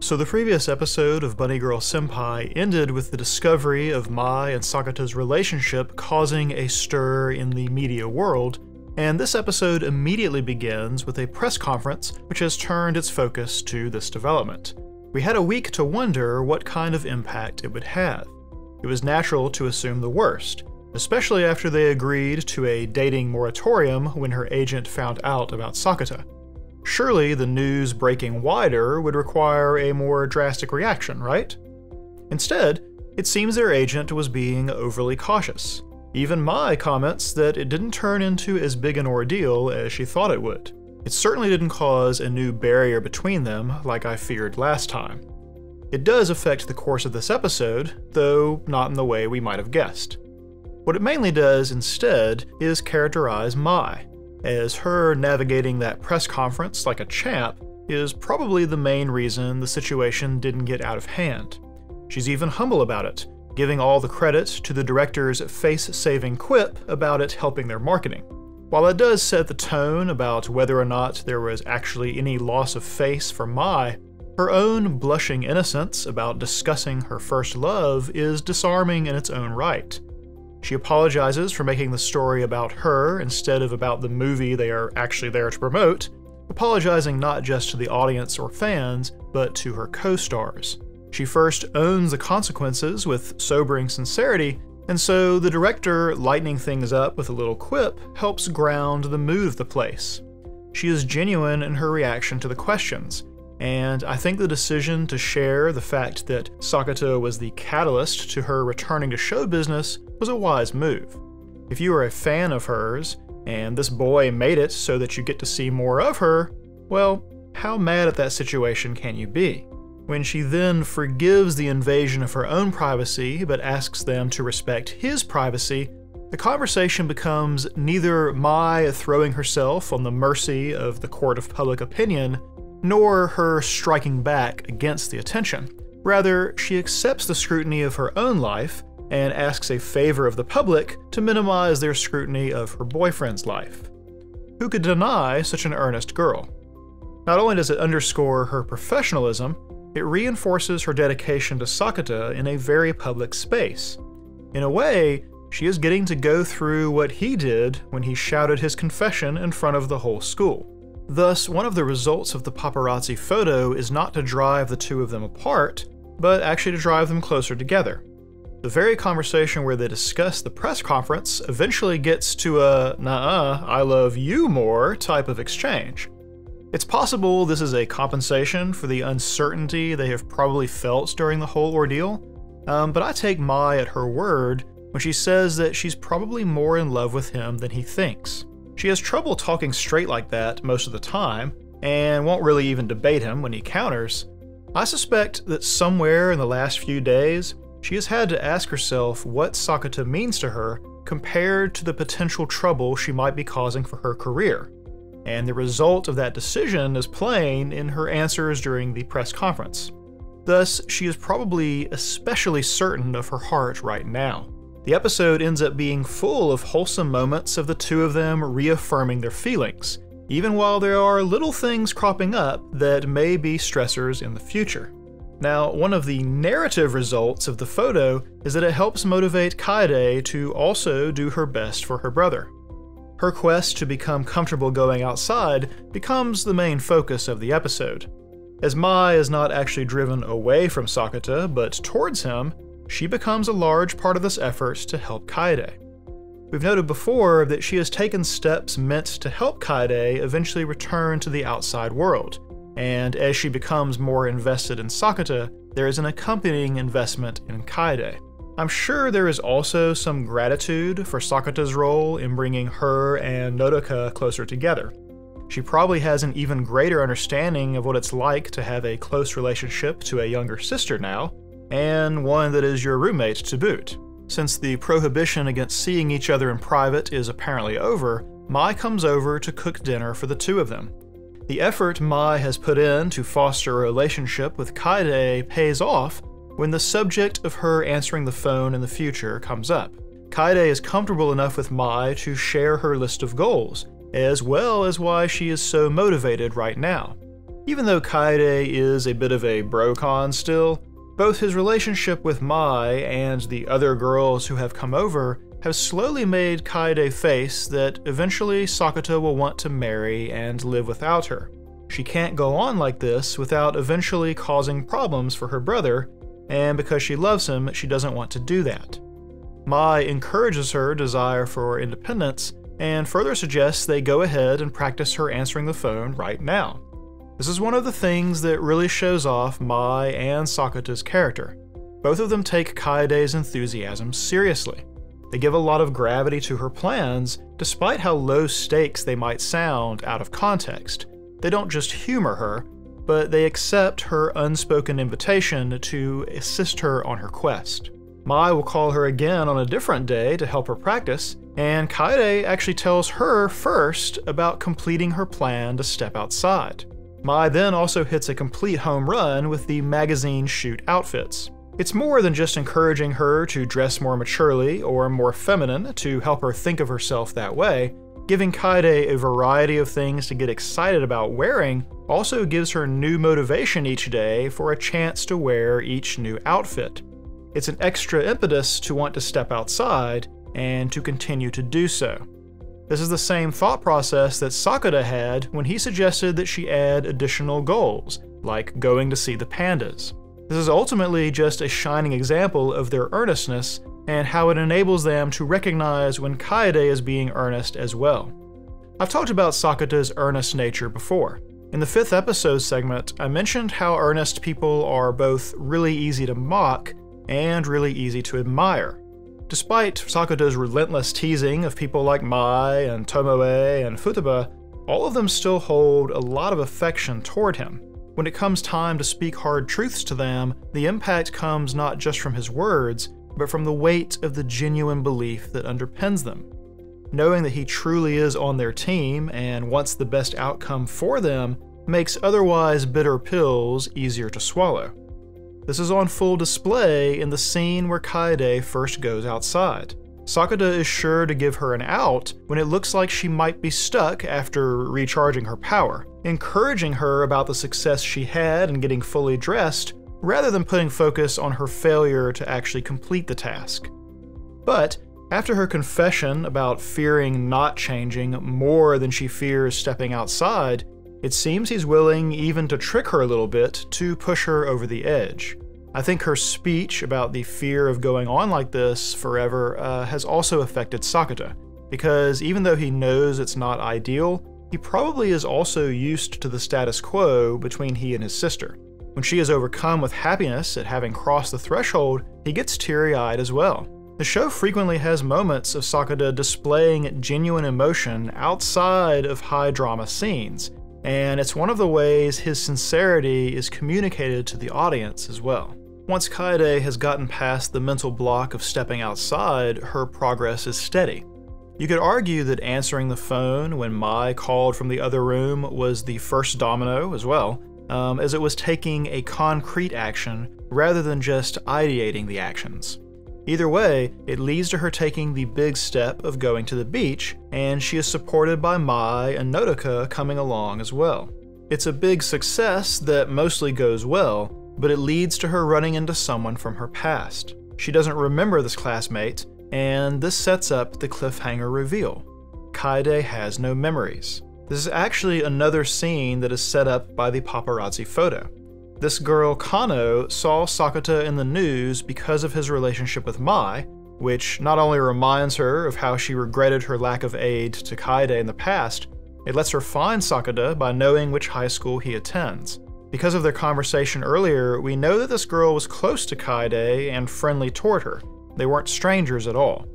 So the previous episode of Bunny Girl Senpai ended with the discovery of Mai and Sakata's relationship causing a stir in the media world, and this episode immediately begins with a press conference which has turned its focus to this development. We had a week to wonder what kind of impact it would have. It was natural to assume the worst, especially after they agreed to a dating moratorium when her agent found out about Sakata. Surely the news breaking wider would require a more drastic reaction, right? Instead, it seems their agent was being overly cautious. Even Mai comments that it didn't turn into as big an ordeal as she thought it would. It certainly didn't cause a new barrier between them like I feared last time. It does affect the course of this episode, though not in the way we might have guessed. What it mainly does instead is characterize Mai, as her navigating that press conference like a champ is probably the main reason the situation didn't get out of hand. She's even humble about it, giving all the credit to the director's face-saving quip about it helping their marketing. While it does set the tone about whether or not there was actually any loss of face for Mai, her own blushing innocence about discussing her first love is disarming in its own right. She apologizes for making the story about her instead of about the movie they are actually there to promote, apologizing not just to the audience or fans, but to her co-stars. She first owns the consequences with sobering sincerity, and so the director lightening things up with a little quip helps ground the mood of the place. She is genuine in her reaction to the questions, and I think the decision to share the fact that Sakata was the catalyst to her returning to show business was a wise move. If you are a fan of hers, and this boy made it so that you get to see more of her, well, how mad at that situation can you be? When she then forgives the invasion of her own privacy but asks them to respect his privacy, the conversation becomes neither Mai throwing herself on the mercy of the court of public opinion, nor her striking back against the attention. Rather, she accepts the scrutiny of her own life and asks a favor of the public to minimize their scrutiny of her boyfriend's life. Who could deny such an earnest girl? Not only does it underscore her professionalism, it reinforces her dedication to Sakata in a very public space. In a way, she is getting to go through what he did when he shouted his confession in front of the whole school. Thus, one of the results of the paparazzi photo is not to drive the two of them apart, but actually to drive them closer together. The very conversation where they discuss the press conference eventually gets to a "nah, I love you more" type of exchange. It's possible this is a compensation for the uncertainty they have probably felt during the whole ordeal, but I take Mai at her word when she says that she's probably more in love with him than he thinks. She has trouble talking straight like that most of the time, and won't really even debate him when he counters. I suspect that somewhere in the last few days, she has had to ask herself what Sakata means to her compared to the potential trouble she might be causing for her career. And the result of that decision is plain in her answers during the press conference. Thus, she is probably especially certain of her heart right now. The episode ends up being full of wholesome moments of the two of them reaffirming their feelings, even while there are little things cropping up that may be stressors in the future. Now, one of the narrative results of the photo is that it helps motivate Kaede to also do her best for her brother. Her quest to become comfortable going outside becomes the main focus of the episode. As Mai is not actually driven away from Sakata, but towards him, she becomes a large part of this effort to help Kaede. We've noted before that she has taken steps meant to help Kaede eventually return to the outside world, and as she becomes more invested in Sakata, there is an accompanying investment in Kaede. I'm sure there is also some gratitude for Sakata's role in bringing her and Nodoka closer together. She probably has an even greater understanding of what it's like to have a close relationship to a younger sister now, and one that is your roommate to boot. Since the prohibition against seeing each other in private is apparently over, Mai comes over to cook dinner for the two of them. The effort Mai has put in to foster a relationship with Kaede pays off when the subject of her answering the phone in the future comes up. Kaede is comfortable enough with Mai to share her list of goals, as well as why she is so motivated right now. Even though Kaede is a bit of a bro-con still, both his relationship with Mai and the other girls who have come over have slowly made Kaede face that eventually Sakata will want to marry and live without her. She can't go on like this without eventually causing problems for her brother, and because she loves him, she doesn't want to do that. Mai encourages her desire for independence and further suggests they go ahead and practice her answering the phone right now. This is one of the things that really shows off Mai and Sakata's character. Both of them take Kaede's enthusiasm seriously. They give a lot of gravity to her plans, despite how low stakes they might sound out of context. They don't just humor her, but they accept her unspoken invitation to assist her on her quest. Mai will call her again on a different day to help her practice, and Kaede actually tells her first about completing her plan to step outside. Mai then also hits a complete home run with the magazine shoot outfits. It's more than just encouraging her to dress more maturely or more feminine to help her think of herself that way. Giving Kaede a variety of things to get excited about wearing also gives her new motivation each day for a chance to wear each new outfit. It's an extra impetus to want to step outside and to continue to do so. This is the same thought process that Sakata had when he suggested that she add additional goals, like going to see the pandas. This is ultimately just a shining example of their earnestness and how it enables them to recognize when Kaede is being earnest as well. I've talked about Sakata's earnest nature before. In the 5th episode segment, I mentioned how earnest people are both really easy to mock and really easy to admire. Despite Sakata's relentless teasing of people like Mai and Tomoe and Futaba, all of them still hold a lot of affection toward him. When it comes time to speak hard truths to them, the impact comes not just from his words, but from the weight of the genuine belief that underpins them. Knowing that he truly is on their team and wants the best outcome for them makes otherwise bitter pills easier to swallow. This is on full display in the scene where Kaede first goes outside. Sakata is sure to give her an out when it looks like she might be stuck after recharging her power, encouraging her about the success she had in getting fully dressed, rather than putting focus on her failure to actually complete the task. But after her confession about fearing not changing more than she fears stepping outside, it seems he's willing even to trick her a little bit to push her over the edge. I think her speech about the fear of going on like this forever has also affected Sakata, because even though he knows it's not ideal, he probably is also used to the status quo between he and his sister. When she is overcome with happiness at having crossed the threshold, he gets teary-eyed as well. The show frequently has moments of Sakata displaying genuine emotion outside of high-drama scenes, and it's one of the ways his sincerity is communicated to the audience as well. Once Kaede has gotten past the mental block of stepping outside, her progress is steady. You could argue that answering the phone when Mai called from the other room was the first domino as well, as it was taking a concrete action rather than just ideating the actions. Either way, it leads to her taking the big step of going to the beach, and she is supported by Mai and Nodoka coming along as well. It's a big success that mostly goes well, but it leads to her running into someone from her past. She doesn't remember this classmate, and this sets up the cliffhanger reveal. Kaede has no memories. This is actually another scene that is set up by the paparazzi photo. This girl, Kano, saw Sakata in the news because of his relationship with Mai, which not only reminds her of how she regretted her lack of aid to Kaede in the past, it lets her find Sakata by knowing which high school he attends. Because of their conversation earlier, we know that this girl was close to Kaede and friendly toward her. They weren't strangers at all.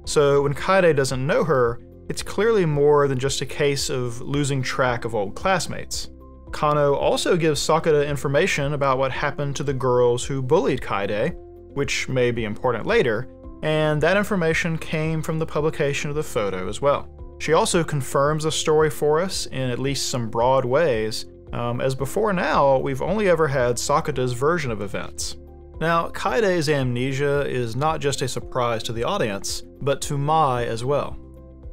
So when Kaede doesn't know her, it's clearly more than just a case of losing track of old classmates. Kano also gives Sakata information about what happened to the girls who bullied Kaede, which may be important later, and that information came from the publication of the photo as well. She also confirms the story for us in at least some broad ways, as before now, we've only ever had Sakata's version of events. Now, Kaede's amnesia is not just a surprise to the audience, but to Mai as well.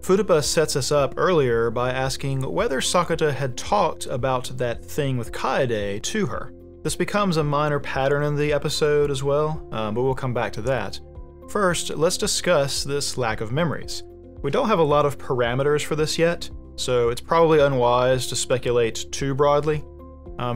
Furuba sets us up earlier by asking whether Sakata had talked about that thing with Kaede to her. This becomes a minor pattern in the episode as well, but we'll come back to that. First, let's discuss this lack of memories. We don't have a lot of parameters for this yet, so it's probably unwise to speculate too broadly.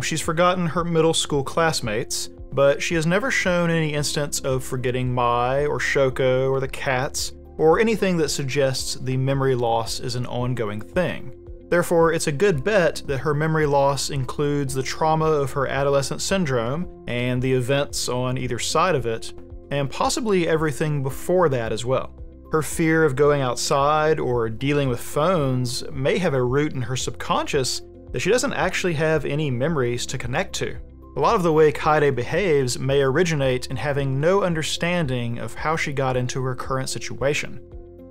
She's forgotten her middle school classmates, but she has never shown any instance of forgetting Mai or Shoko or the cats, or anything that suggests the memory loss is an ongoing thing. Therefore, it's a good bet that her memory loss includes the trauma of her adolescent syndrome and the events on either side of it, and possibly everything before that as well. Her fear of going outside or dealing with phones may have a root in her subconscious that she doesn't actually have any memories to connect to. A lot of the way Kaede behaves may originate in having no understanding of how she got into her current situation.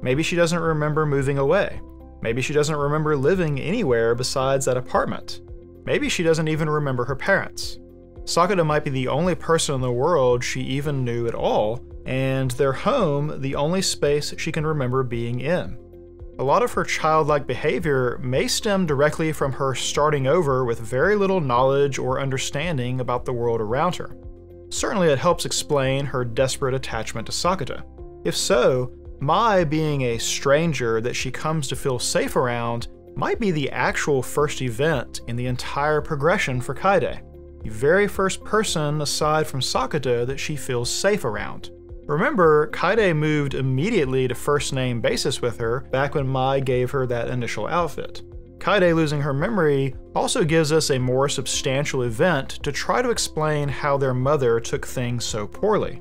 Maybe she doesn't remember moving away. Maybe she doesn't remember living anywhere besides that apartment. Maybe she doesn't even remember her parents. Sakata might be the only person in the world she even knew at all, and their home the only space she can remember being in. A lot of her childlike behavior may stem directly from her starting over with very little knowledge or understanding about the world around her. Certainly it helps explain her desperate attachment to Sakata. If so, Mai being a stranger that she comes to feel safe around might be the actual first event in the entire progression for Kaede. The very first person aside from Sakata that she feels safe around. Remember, Kaede moved immediately to first name basis with her back when Mai gave her that initial outfit. Kaede losing her memory also gives us a more substantial event to try to explain how their mother took things so poorly.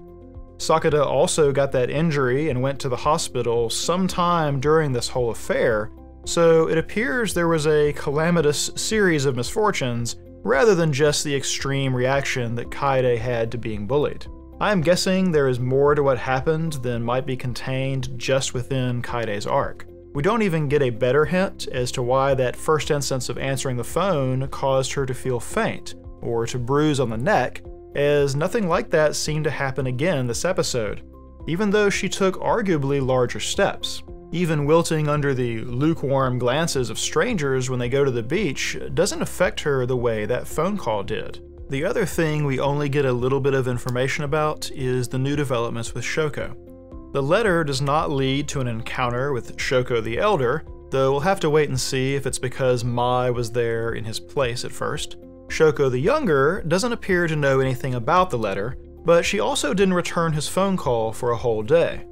Sakata also got that injury and went to the hospital sometime during this whole affair, so it appears there was a calamitous series of misfortunes rather than just the extreme reaction that Kaede had to being bullied. I am guessing there is more to what happened than might be contained just within Kaede's arc. We don't even get a better hint as to why that first instance of answering the phone caused her to feel faint, or to bruise on the neck, as nothing like that seemed to happen again this episode, even though she took arguably larger steps. Even wilting under the lukewarm glances of strangers when they go to the beach doesn't affect her the way that phone call did. The other thing we only get a little bit of information about is the new developments with Shoko. The letter does not lead to an encounter with Shoko the Elder, though we'll have to wait and see if it's because Mai was there in his place at first. Shoko the Younger doesn't appear to know anything about the letter, but she also didn't return his phone call for a whole day.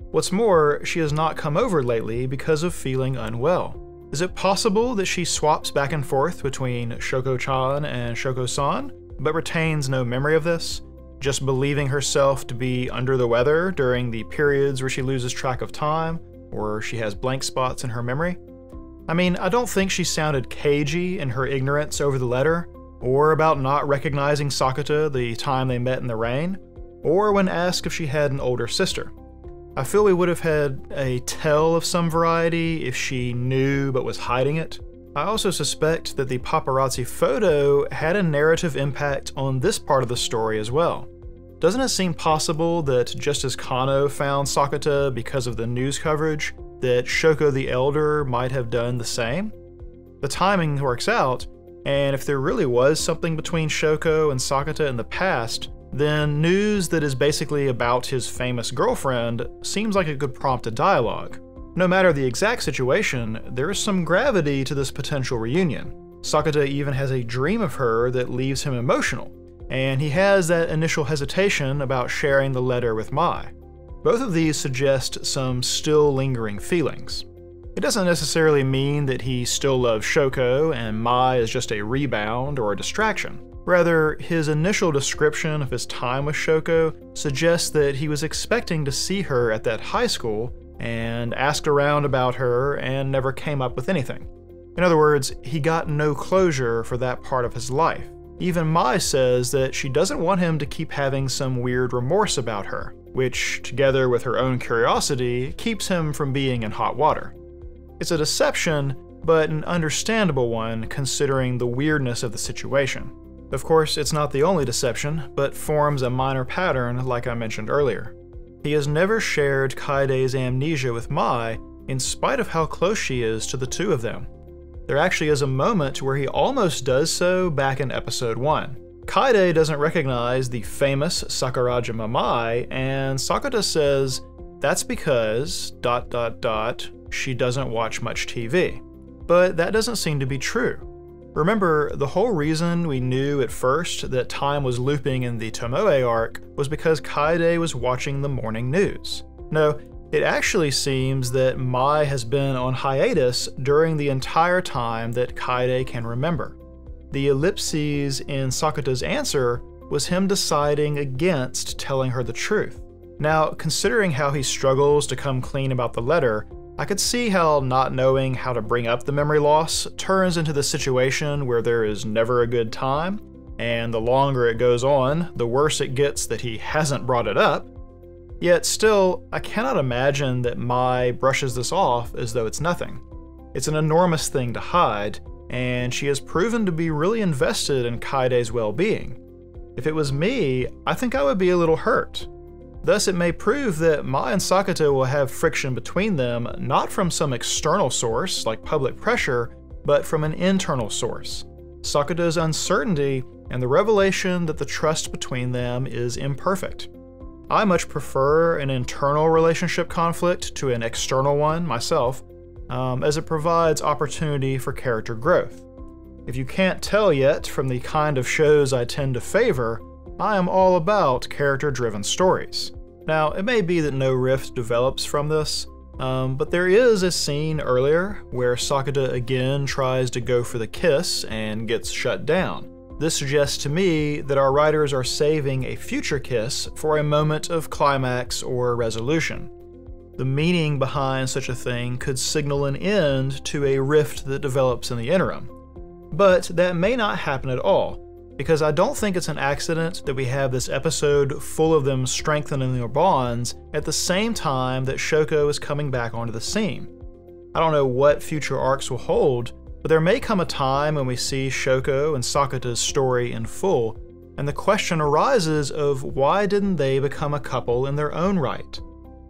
What's more, she has not come over lately because of feeling unwell. Is it possible that she swaps back and forth between Shoko-chan and Shoko-san, but retains no memory of this, just believing herself to be under the weather during the periods where she loses track of time, or she has blank spots in her memory? I mean, I don't think she sounded cagey in her ignorance over the letter, or about not recognizing Sakata the time they met in the rain, or when asked if she had an older sister. I feel we would have had a tell of some variety if she knew but was hiding it. I also suspect that the paparazzi photo had a narrative impact on this part of the story as well. Doesn't it seem possible that just as Kano found Sakata because of the news coverage, that Shoko the Elder might have done the same? The timing works out, and if there really was something between Shoko and Sakata in the past, then news that is basically about his famous girlfriend seems like it could prompt a dialogue. No matter the exact situation, there is some gravity to this potential reunion. Sakata even has a dream of her that leaves him emotional, and he has that initial hesitation about sharing the letter with Mai. Both of these suggest some still lingering feelings. It doesn't necessarily mean that he still loves Shoko and Mai is just a rebound or a distraction. Rather, his initial description of his time with Shoko suggests that he was expecting to see her at that high school and asked around about her and never came up with anything. In other words, he got no closure for that part of his life. Even Mai says that she doesn't want him to keep having some weird remorse about her, which, together with her own curiosity, keeps him from being in hot water. It's a deception, but an understandable one considering the weirdness of the situation. Of course, it's not the only deception, but forms a minor pattern like I mentioned earlier. He has never shared Kaede's amnesia with Mai, in spite of how close she is to the two of them. There actually is a moment where he almost does so back in episode 1. Kaede doesn't recognize the famous Sakuraja Mamai, and Sakata says that's because ... she doesn't watch much TV. But that doesn't seem to be true. Remember, the whole reason we knew at first that time was looping in the Tomoe arc was because Kaede was watching the morning news. No, it actually seems that Mai has been on hiatus during the entire time that Kaede can remember. The ellipses in Sakata's answer was him deciding against telling her the truth. Now, considering how he struggles to come clean about the letter, I could see how not knowing how to bring up the memory loss turns into the situation where there is never a good time, and the longer it goes on, the worse it gets that he hasn't brought it up. Yet still, I cannot imagine that Mai brushes this off as though it's nothing. It's an enormous thing to hide, and she has proven to be really invested in Kaede's well-being. If it was me, I think I would be a little hurt. Thus, it may prove that Mai and Sakata will have friction between them, not from some external source, like public pressure, but from an internal source. Sakata's uncertainty and the revelation that the trust between them is imperfect. I much prefer an internal relationship conflict to an external one myself, as it provides opportunity for character growth. If you can't tell yet from the kind of shows I tend to favor, I am all about character-driven stories. Now, it may be that no rift develops from this, but there is a scene earlier where Sakata again tries to go for the kiss and gets shut down. This suggests to me that our writers are saving a future kiss for a moment of climax or resolution. The meaning behind such a thing could signal an end to a rift that develops in the interim. But that may not happen at all, because I don't think it's an accident that we have this episode full of them strengthening their bonds at the same time that Shoko is coming back onto the scene. I don't know what future arcs will hold, but there may come a time when we see Shoko and Sakata's story in full, and the question arises of why didn't they become a couple in their own right?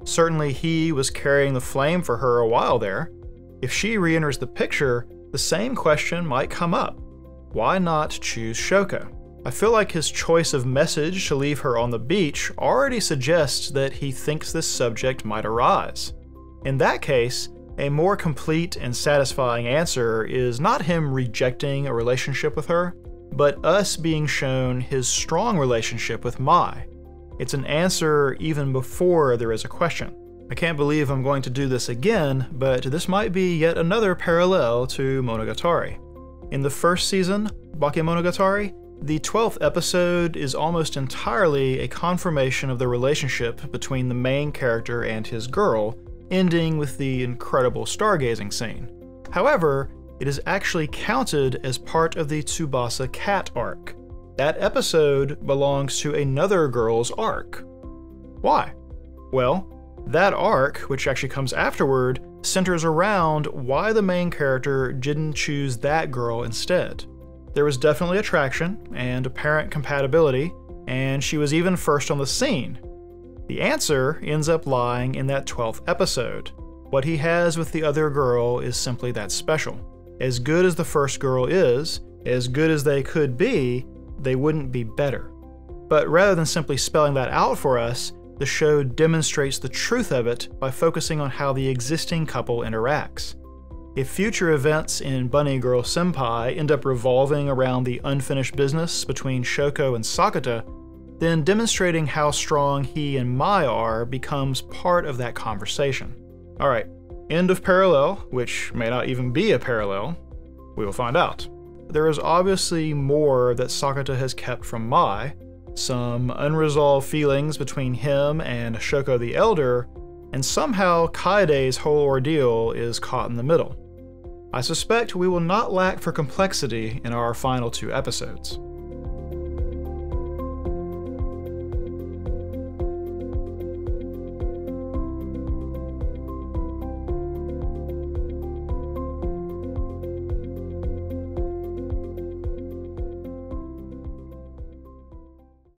Certainly he was carrying the flame for her a while there. If she re-enters the picture, the same question might come up. Why not choose Shoko? I feel like his choice of message to leave her on the beach already suggests that he thinks this subject might arise. In that case, a more complete and satisfying answer is not him rejecting a relationship with her, but us being shown his strong relationship with Mai. It's an answer even before there is a question. I can't believe I'm going to do this again, but this might be yet another parallel to Monogatari. In the first season, Bakemonogatari, the 12th episode is almost entirely a confirmation of the relationship between the main character and his girl, ending with the incredible stargazing scene. However, it is actually counted as part of the Tsubasa Cat arc. That episode belongs to another girl's arc. Why? Well, that arc, which actually comes afterward, centers around why the main character didn't choose that girl instead. There was definitely attraction and apparent compatibility, and she was even first on the scene. The answer ends up lying in that 12th episode. What he has with the other girl is simply that special. As good as the first girl is, as good as they could be, they wouldn't be better. But rather than simply spelling that out for us, the show demonstrates the truth of it by focusing on how the existing couple interacts. If future events in Bunny Girl Senpai end up revolving around the unfinished business between Shoko and Sakata, then demonstrating how strong he and Mai are becomes part of that conversation. Alright, end of parallel, which may not even be a parallel. We will find out. There is obviously more that Sakata has kept from Mai, some unresolved feelings between him and Shoko the Elder, and somehow Kaede's whole ordeal is caught in the middle. I suspect we will not lack for complexity in our final 2 episodes.